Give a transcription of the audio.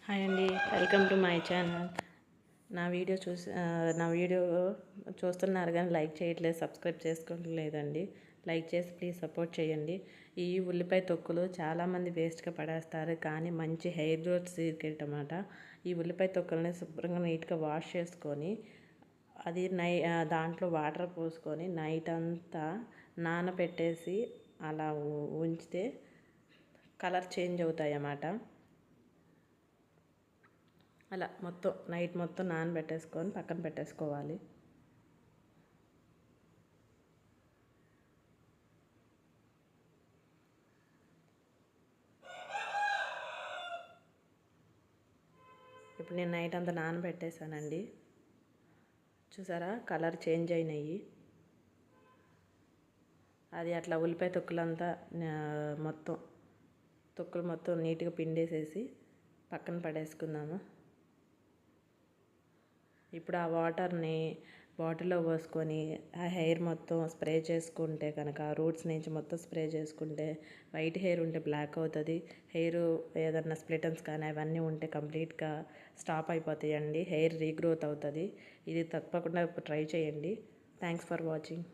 Hi అండి, welcome to my channel. నా video చూస్తున్నారు కానీ లైక్ చేయట్లేదు, సబ్స్క్రైబ్ చేసుకోలేదండి. లైక్ చేసి ప్లీజ్ సపోర్ట్ చేయండి. ఈ ఉల్లిపాయ తొక్కులు చాలామంది వేస్ట్గా పడేస్తారు, కానీ మంచి హెయిర్ గ్రోత్ సీక్రెట్ అన్నమాట. ఈ ఉల్లిపాయ తొక్కుల్ని శుభ్రంగా నీట్గా వాష్ చేసుకొని అది దాంట్లో వాటర్ పోసుకొని నైట్ అంతా నానబెట్టేసి అలా ఉంచితే కలర్ చేంజ్ అవుతాయి అన్నమాట. అలా మొత్తం నైట్ మొత్తం నానబెట్టేసుకొని పక్కన పెట్టేసుకోవాలి. ఇప్పుడు నేను నైట్ అంతా నానబెట్టేసానండి. చూసారా, కలర్ చేంజ్ అయినాయి. అది అట్లా ఉల్లిపాయ తొక్కులంతా తొక్కులు మొత్తం నీట్గా పిండేసేసి పక్కన పడేసుకుందాము. ఇప్పుడు ఆ వాటర్ని బాటిల్లో పోసుకొని ఆ హెయిర్ మొత్తం స్ప్రే చేసుకుంటే కనుక రూట్స్ నుంచి మొత్తం స్ప్రే చేసుకుంటే వైట్ హెయిర్ ఉంటే బ్లాక్ అవుతుంది. హెయిర్ ఏదన్నా స్ప్లిటన్స్ కానీ అవన్నీ ఉంటే కంప్లీట్గా స్టాప్ అయిపోతాయండి. హెయిర్ రీగ్రోత్ అవుతుంది. ఇది తప్పకుండా ట్రై చేయండి. Thanks for watching.